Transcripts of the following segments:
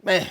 Man,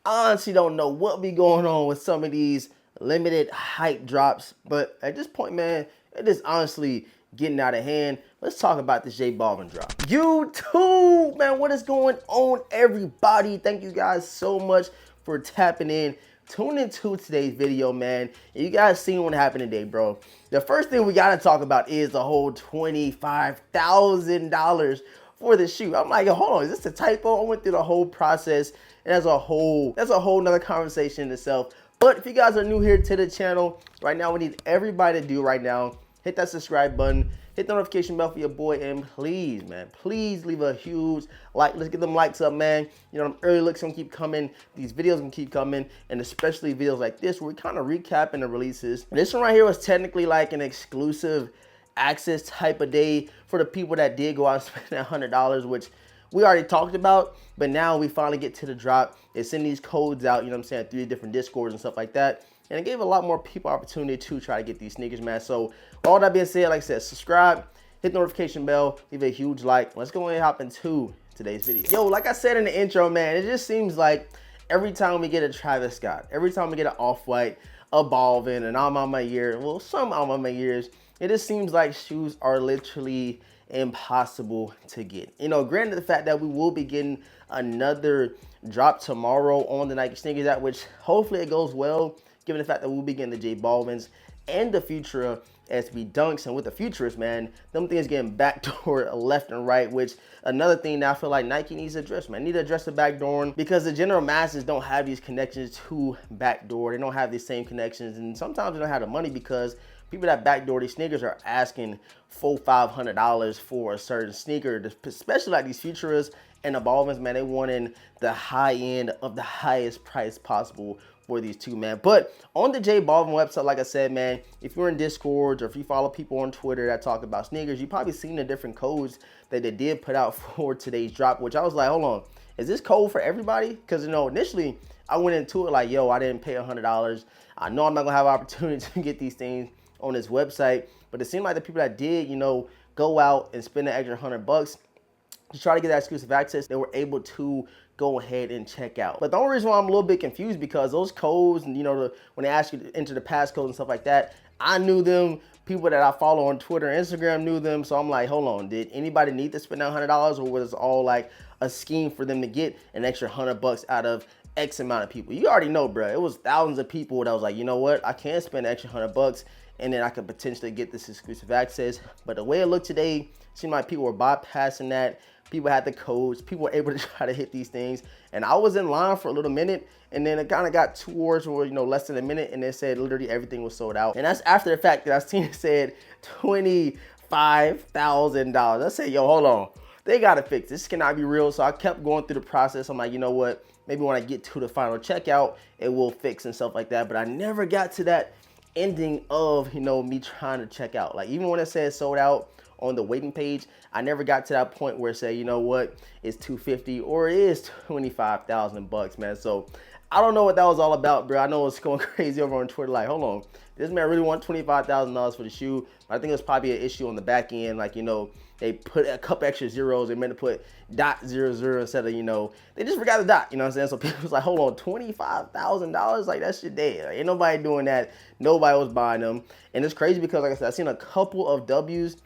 I honestly don't know what be going on with some of these limited hype drops, but at this point, man, it is honestly getting out of hand. Let's talk about this J Balvin drop. YouTube, man, what is going on, everybody? Thank you guys so much for tapping in. Tune into today's video, man. And you guys seen what happened today, bro. The first thing we gotta talk about is the whole $25,000 for the shoe. I'm like, hold on, is this a typo? I went through the whole process, and that's a whole nother conversation in itself. But if you guys are new here to the channel, right now we need everybody to do right now, hit that subscribe button, hit the notification bell for your boy, and please, man, please leave a huge like. Let's get them likes up, man. You know, them early looks gonna keep coming. These videos gonna keep coming, and especially videos like this where we kind of recapping the releases. This one right here was technically like an exclusive access type of day for the people that did go out and spend that $100, which we already talked about, but now we finally get to the drop. They send these codes out, you know what I'm saying, through different Discords and stuff like that. And it gave a lot more people opportunity to try to get these sneakers, man. So all that being said, like I said, subscribe, hit the notification bell, leave a huge like. Let's go ahead and hop into today's video. Yo, like I said in the intro, man, it just seems like every time we get a Travis Scott, every time we get an Off-White, a Balvin, an Alma Mater, well, some Alma Maters, it just seems like shoes are literally impossible to get. You know, granted the fact that we will be getting another drop tomorrow on the Nike sneakers app, which hopefully it goes well, given the fact that we'll be getting the J Balvins and the Futura SB Dunks. And with the Futurists, man, them things getting backdoor left and right, which another thing that I feel like Nike needs to address, man. Need to address the backdooring, because the general masses don't have these connections to backdoor. They don't have these same connections, and sometimes they don't have the money because people that backdoor these sneakers are asking $400-500 for a certain sneaker, especially like these Futuras and the Balvins, man. They wanting the high end of the highest price possible for these two, man. But on the J Balvin website, like I said, man, if you're in Discord or if you follow people on Twitter that talk about sneakers, you probably seen the different codes that they did put out for today's drop, which I was like, hold on, is this code for everybody? Because, you know, initially I went into it like, yo, I didn't pay $100. I know I'm not gonna have an opportunity to get these things on this website, but it seemed like the people that did, you know, go out and spend an extra $100 to try to get that exclusive access, they were able to go ahead and check out. But the only reason why I'm a little bit confused, because those codes, and you know, when they ask you to enter the passcode and stuff like that, I knew them. People that I follow on Twitter and Instagram knew them. So I'm like, hold on, did anybody need to spend that $100, or was it all like a scheme for them to get an extra $100 out of X amount of people? You already know, bro. It was thousands of people that was like, you know what, I can't spend an extra $100 and then I could potentially get this exclusive access. But the way it looked today, seemed like people were bypassing that. People had the codes. People were able to try to hit these things. And I was in line for a little minute, and then it kind of got towards, you know, less than a minute, and they said literally everything was sold out. And that's after the fact that I seen it said $25,000. I said, yo, hold on. They got to fix this. This cannot be real. So I kept going through the process. I'm like, you know what? Maybe when I get to the final checkout, it will fix and stuff like that. But I never got to that ending of, you know, me trying to check out. Like, even when it says sold out on the waiting page, I never got to that point where it said, you know what, it's $250 or it is $25,000, man. So I don't know what that was all about, bro. I know it's going crazy over on Twitter. Like, hold on, this man really want $25,000 for the shoe. I think it was probably an issue on the back end. Like, you know, they put a couple extra zeros. They meant to put .00 instead of, you know, they just forgot the dot, you know what I'm saying? So people was like, hold on, $25,000? Like, that shit dead. Like, ain't nobody doing that. Nobody was buying them. And it's crazy because, like I said, I seen a couple of W's,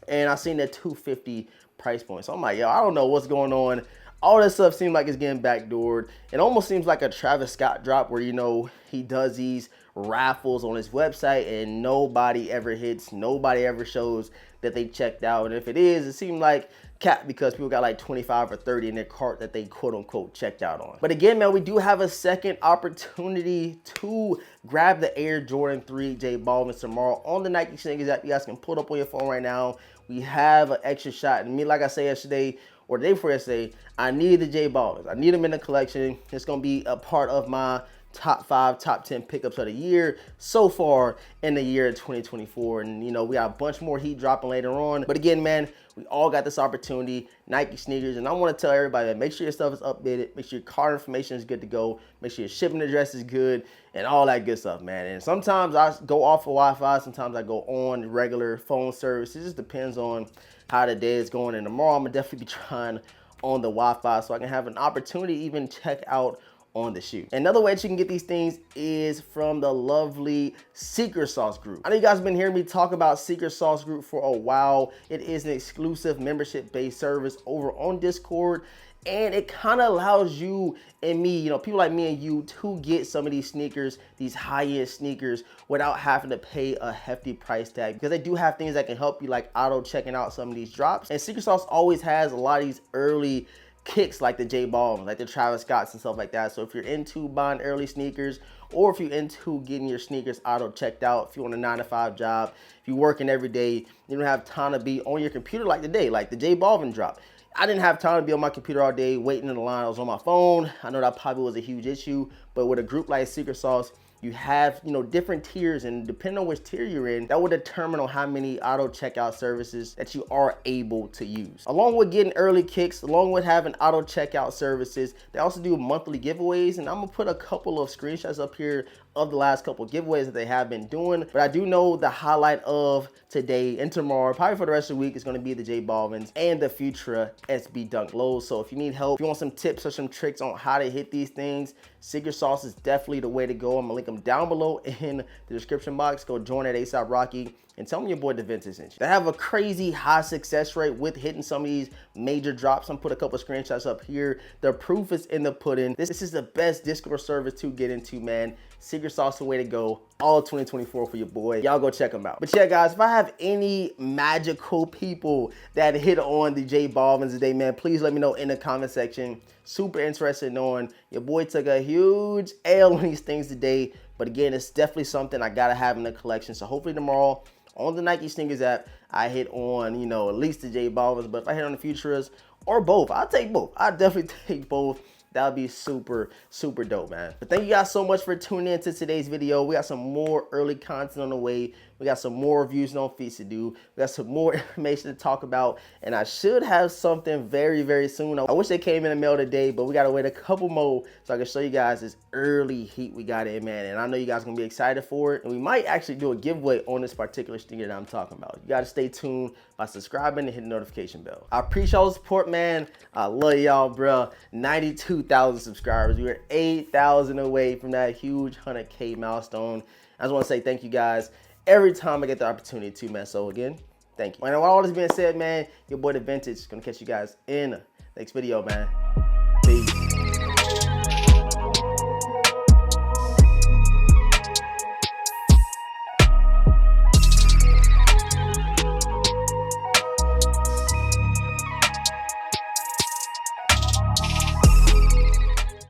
and I seen that $250 price point. So I'm like, yo, I don't know what's going on. All that stuff seems like it's getting backdoored. It almost seems like a Travis Scott drop where, you know, he does these raffles on his website and nobody ever hits, nobody ever shows that they checked out. And if it is, it seemed like cap because people got like 25 or 30 in their cart that they quote unquote checked out on. But again, man, we do have a second opportunity to grab the Air Jordan 3 J Balvin tomorrow on the Nike sneakers app. You guys can pull it up on your phone right now. We have an extra shot. And me, like I said yesterday, or the day before yesterday, I need the J Balvins. I need them in the collection. It's going to be a part of my top 5, top 10 pickups of the year so far in the year 2024. And, you know, we got a bunch more heat dropping later on. But again, man, we all got this opportunity, Nike sneakers. And I want to tell everybody that make sure your stuff is updated. Make sure your card information is good to go. Make sure your shipping address is good and all that good stuff, man. And sometimes I go off of Wi-Fi. Sometimes I go on regular phone service. It just depends on how the day is going. And tomorrow I'm going to definitely be trying on the Wi-Fi so I can have an opportunity to even check out on the shoe. Another way that you can get these things is from the lovely Secret Sauce group. I know you guys have been hearing me talk about Secret Sauce group for a while. It is an exclusive membership-based service over on Discord, and it kind of allows you and me, you know, people like me and you, to get some of these sneakers, these high-end sneakers, without having to pay a hefty price tag, because they do have things that can help you, like auto checking out some of these drops. And Secret Sauce always has a lot of these early kicks, like the J Balvin, like the Travis Scotts and stuff like that. So if you're into buying early sneakers, or if you're into getting your sneakers auto checked out, if you want a 9-to-5 job, if you're working every day, you don't have time to be on your computer like today, like the J Balvin drop. I didn't have time to be on my computer all day waiting in the line. I was on my phone. I know that probably was a huge issue, but with a group like Secret Sauce, you have, you know, different tiers, and depending on which tier you're in, that will determine on how many auto checkout services that you are able to use. Along with getting early kicks, along with having auto checkout services, they also do monthly giveaways, and I'm gonna put a couple of screenshots up here of the last couple of giveaways that they have been doing. But I do know the highlight of today and tomorrow, probably for the rest of the week, is going to be the J Balvins and the Futura SB Dunk Lows. So if you need help, if you want some tips or some tricks on how to hit these things, Secret Sauce is definitely the way to go. I'm gonna link them down below in the description box. Go join at ASAP Rocky and tell me your boy DeVintage sent you. They have a crazy high success rate with hitting some of these major drops. I'm put a couple screenshots up here. The proof is in the pudding. This is the best Discord service to get into, man. Secret Sauce, the way to go. All of 2024 for your boy. Y'all go check them out. But yeah, guys, if I have any magical people that hit on the J Balvins today, man, please let me know in the comment section. Super interested in knowing. Your boy took a huge L on these things today. But again, it's definitely something I gotta have in the collection. So hopefully tomorrow on the Nike Sneakers app, I hit on, you know, at least the J Balvins. But if I hit on the Futuras or both, I'll take both. I'll definitely take both. That would be super, super dope, man. But thank you guys so much for tuning in to today's video. We got some more early content on the way. We got some more reviews on feats to do. We got some more information to talk about. And I should have something very, very soon. I wish they came in the mail today, but we got to wait a couple more so I can show you guys this early heat we got in, man. And I know you guys are going to be excited for it. And we might actually do a giveaway on this particular sneaker that I'm talking about. You got to stay tuned by subscribing and hitting the notification bell. I appreciate y'all support, man. I love y'all, bro. 92,000 subscribers. We were 8,000 away from that huge 100K milestone. I just want to say thank you guys every time I get the opportunity to, man. So again, thank you. And with all this being said, man, your boy DeVintage is gonna catch you guys in the next video, man.